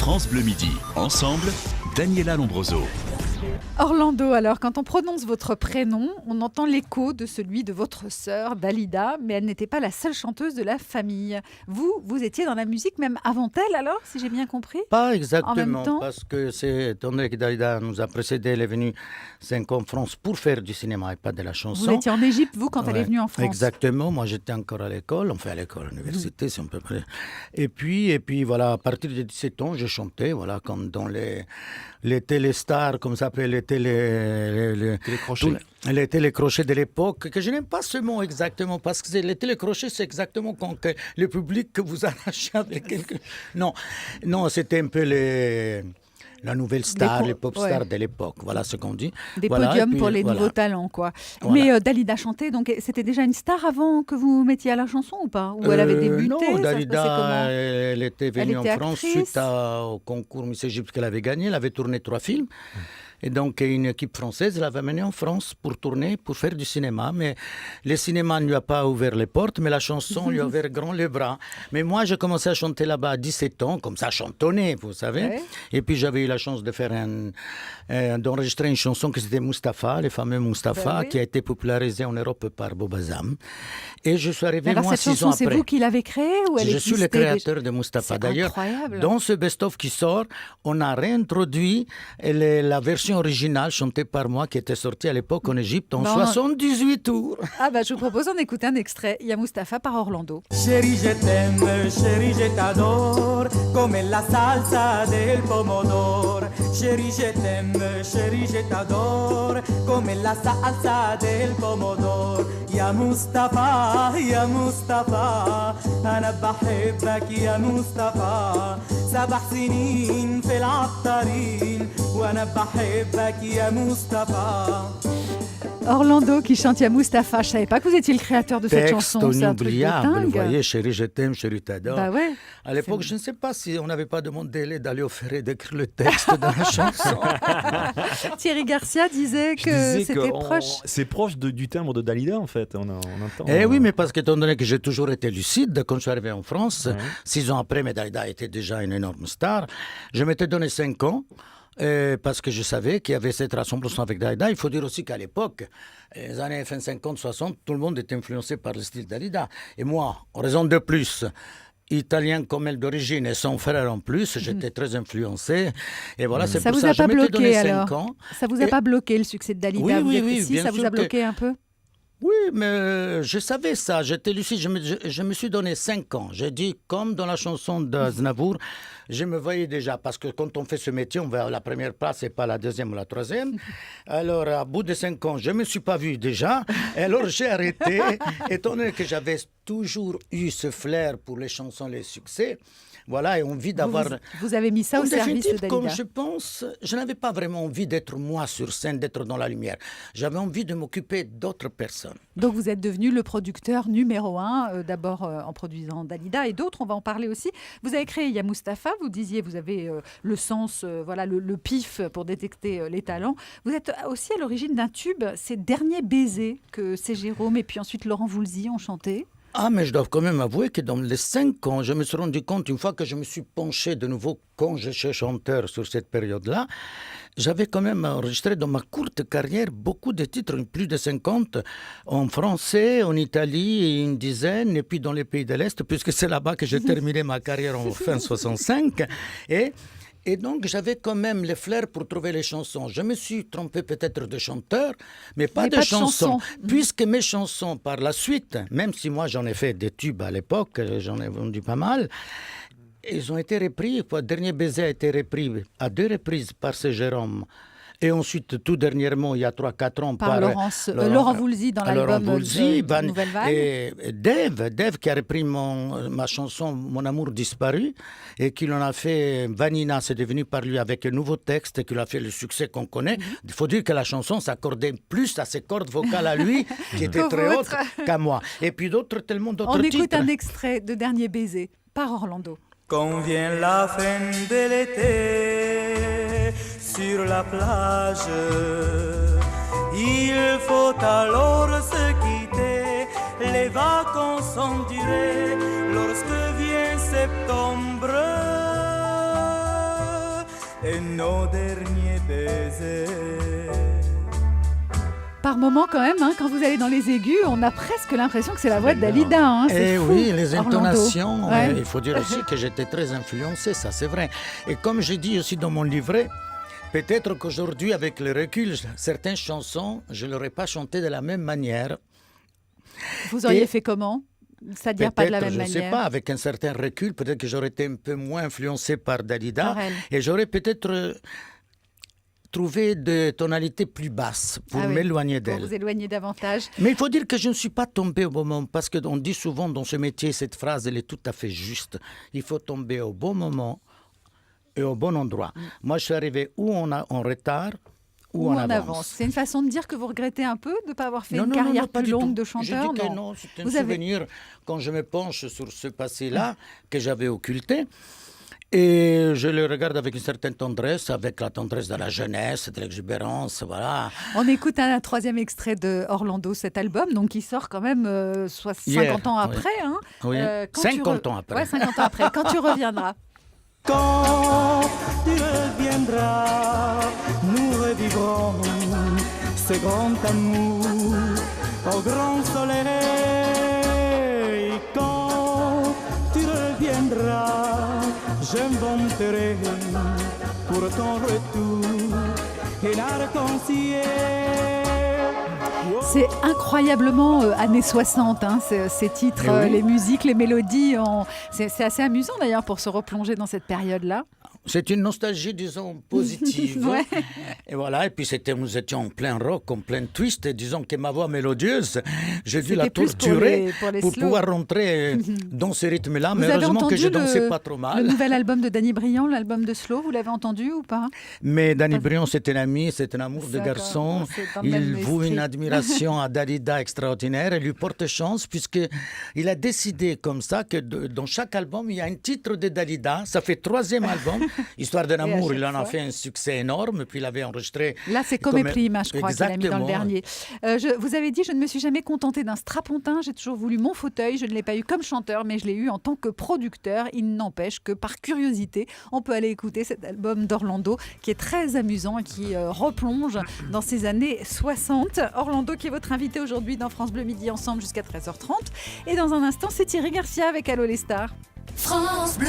France Bleu Midi. Ensemble, Daniela Lombroso. Orlando, alors, quand on prononce votre prénom, on entend l'écho de celui de votre sœur, Dalida, mais elle n'était pas la seule chanteuse de la famille. Vous étiez dans la musique même avant elle, alors, si j'ai bien compris? Pas En exactement, même temps parce que c'est étant donné que Dalida nous a précédés, elle est venue 5 ans en France pour faire du cinéma et pas de la chanson. Vous étiez en Égypte, vous, quand elle est Ouais, venue en France? Exactement, moi j'étais encore à l'école, à l'école, à l'université, si on peut parler. Et puis voilà, à partir de 17 ans, je chantais, voilà, comme dans les télestars, comme ça s'appelle, les Télécrochets. les télécrochets de l'époque, que je n'aime pas ce mot exactement, parce que les télécrochets, c'est exactement quand le public que vous arrachez avec quelque... Non, c'était un peu la nouvelle star, les pop stars de l'époque, voilà ce qu'on dit. Des Voilà, podiums et puis, pour les voilà. nouveaux talents, quoi. Voilà. Mais Dalida chantait, donc c'était déjà une star avant que vous mettiez à la chanson ou pas? Ou elle avait débuté? Non, Ça se passait Dalida, comment? elle était venue était en France actrice suite au concours Miss Égypte qu'elle avait gagné. Elle avait tourné 3 films. Et donc, une équipe française l'avait amenée en France pour tourner, pour faire du cinéma. Mais le cinéma ne lui a pas ouvert les portes, mais la chanson lui a ouvert grand les bras. Mais moi, j'ai commencé à chanter là-bas à 17 ans, comme ça, chantonner, vous savez. Ouais. Et puis, j'avais eu la chance de faire d'enregistrer une chanson qui c'était Mustapha, le fameux Mustapha, Ben oui. qui a été popularisé en Europe par Bobazam. Et je suis arrivé, Alors moi, cette 6 ans chanson, c'est après. vous qui l'avez créée ou elle Je suis le existait déjà? créateur de Mustapha. C'est D'ailleurs, incroyable. dans ce best-of qui sort, on a réintroduit la version originale chantée par moi qui était sortie à l'époque en Égypte en Bon. 78 tours. Ah bah je vous propose d'en écouter un extrait. Il y a Mustapha par Orlando. Chérie, je t'aime, chérie, je t'adore, comme la salsa del pomodoro. Chérie, je t'aime, chérie, je t'adore, comme la salsa del pomodoro. يا مصطفى يا مصطفى أنا بحبك يا مصطفى 7 سنين في العطارين وأنا بحبك يا مصطفى. Orlando qui chante Ya Mustapha. Je savais pas que vous étiez le créateur de cette Texte chanson. C'est un truc de inoubliable, vous dingue. voyez, chérie, je t'aime, chérie, t'adore. Bah ouais. À l'époque, je ne sais pas si on n'avait pas demandé d'aller au Ferré d'écrire le texte de la chanson. Thierry Garcia disait Je que disais c'était que proche. c'est proche du timbre de Dalida, en fait. On entend. Eh oui, mais parce qu'étant donné que j'ai toujours été lucide, quand je suis arrivé en France, Ouais. 6 ans après, mais Dalida était déjà une énorme star, je m'étais donné 5 ans. Parce que je savais qu'il y avait cette ressemblance avec Dalida. Il faut dire aussi qu'à l'époque, les années fin 50-60, tout le monde était influencé par le style Dalida. Et moi, en raison de plus, italien comme elle d'origine et son frère en plus, j'étais très influencé. Et voilà, c'est Ça pour vous ça a que je pas m'étais bloqué donné 5 alors? ans. Ça vous a Et- pas bloqué le succès de Dalida? Oui, Vous oui, êtes- oui, Si, bien ça vous sûr a bloqué un peu? Oui, mais je savais ça, j'étais lucide, je me suis donné 5 ans. J'ai dit, comme dans la chanson d'Aznavour, je me voyais déjà, parce que quand on fait ce métier, on va à la première place et pas la deuxième ou la troisième. Alors, à bout de 5 ans, je ne me suis pas vu déjà, et alors j'ai arrêté, étant donné que j'avais toujours eu ce flair pour les chansons, les succès. Voilà, et envie d'avoir... Vous avez mis ça au En service de définitive, comme Dalida. je pense, je n'avais pas vraiment envie d'être moi sur scène, d'être dans la lumière. J'avais envie de m'occuper d'autres personnes. Donc vous êtes devenu le producteur numéro 1, d'abord en produisant Dalida et d'autres, on va en parler aussi. Vous avez créé Ya Mustapha, vous disiez, vous avez le sens, voilà, le pif pour détecter les talents. Vous êtes aussi à l'origine d'un tube, ces derniers baisers que c'est Jérôme et puis ensuite Laurent Voulzy ont chanté. Ah, mais je dois quand même avouer que dans les 5 ans, je me suis rendu compte, une fois que je me suis penché de nouveau quand je suis chanteur sur cette période-là, j'avais quand même enregistré dans ma courte carrière beaucoup de titres, plus de 50, en français, en Italie, et une dizaine, et puis dans les pays de l'Est, puisque c'est là-bas que j'ai terminé ma carrière en fin 65. Et donc, j'avais quand même les flairs pour trouver les chansons. Je me suis trompé peut-être de chanteur, mais pas de chansons. Puisque mes chansons, par la suite, même si moi j'en ai fait des tubes à l'époque, j'en ai vendu pas mal, ils ont été repris. Dernier baiser a été repris à 2 reprises par ce Jérôme. Et ensuite, tout dernièrement, il y a 3-4 ans, Par Laurent Voulzy dans l'album Nouvelle Vague. Et Dave qui a repris ma chanson Mon amour disparu et qui l'en a fait Vanina, c'est devenu par lui avec un nouveau texte et qui a fait le succès qu'on connaît. Il faut dire que la chanson s'accordait plus à ses cordes vocales à lui, qui étaient très hautes, qu'à moi. Et puis tellement d'autres On titres. écoute un extrait de Dernier baiser par Orlando. Quand vient la fin de l'été sur la plage, il faut alors se quitter, les vacances sont durées lorsque vient septembre. et nos derniers baisers. Par moment quand même, quand vous allez dans les aigus, on a presque l'impression que c'est la voix de Dalida. C'est fou, oui, les Orlando. intonations, Ouais. il faut dire aussi que j'étais très influencé, ça c'est vrai. Et comme j'ai dit aussi dans mon livret, peut-être qu'aujourd'hui, avec le recul, certaines chansons, je ne l'aurais pas chantées de la même manière. Vous auriez Et fait comment? C'est-à-dire pas de la même je ne sais manière. pas, avec un certain recul, peut-être que j'aurais été un peu moins influencé par Dalida Par elle. et j'aurais peut-être trouvé des tonalités plus basses pour Ah oui, m'éloigner pour d'elle. vous éloigner davantage. Mais il faut dire que je ne suis pas tombé au bon moment, parce qu'on dit souvent dans ce métier, cette phrase, elle est tout à fait juste. Il faut tomber au bon moment et au bon endroit. Moi, je suis arrivé ou en retard, ou en avance. C'est une façon de dire que vous regrettez un peu de ne pas avoir fait Non, une non, non, carrière non, pas plus du longue tout. de chanteur. Je dis que non, c'est un Vous avez- souvenir quand je me penche sur ce passé-là que j'avais occulté. Et je le regarde avec une certaine tendresse, avec la tendresse de la jeunesse, de l'exubérance, voilà. On écoute un troisième extrait de Orlando, cet album, donc qui sort quand même 50 Hier, ans oui. après. Hein. Oui, Quand 50 ans après. Ouais, 50 ans après. Quand tu reviendras. Quand tu reviendras, nous revivrons ce grand amour au grand soleil. Quand tu reviendras, j'inventerai pour ton retour un arc-en-ciel. C'est incroyablement années 60, ces titres, Eh oui. les musiques, les mélodies. C'est assez amusant d'ailleurs pour se replonger dans cette période-là. C'est une nostalgie, disons, positive. Ouais. Et voilà, et puis nous étions en plein rock, en plein twist, et disons que ma voix mélodieuse, j'ai dû la C'était plus pour torturer les pour slows. pouvoir rentrer dans ce rythme-là. Vous Mais avez heureusement que entendu je dansais pas trop le mal. nouvel album de Danny Briand, l'album de Slow, vous l'avez entendu ou pas? Mais Danny Briand, c'est un ami, c'est un amour de D'accord, garçon. c'est dans le Il même voue esprit. une admiration à Dalida extraordinaire et lui porte chance puisqu'il a décidé comme ça que dans chaque album, il y a un titre de Dalida. Ça fait 3e album. Histoire d'un Et à amour, chaque il en a fois. fait un succès énorme. Puis il avait enregistré... Là, c'est Comme Prima, je crois, qu'il a mis dans le Exactement. dernier. Vous avez dit, je ne me suis jamais contentée d'un strapontin. J'ai toujours voulu mon fauteuil. Je ne l'ai pas eu comme chanteur, mais je l'ai eu en tant que producteur. Il n'empêche que, par curiosité, on peut aller écouter cet album d'Orlando, qui est très amusant et qui replonge dans ces années 60. Orlando, qui est votre invité aujourd'hui dans France Bleu Midi Ensemble jusqu'à 13h30. Et dans un instant, c'est Thierry Garcia avec Allô les stars. France Bleu.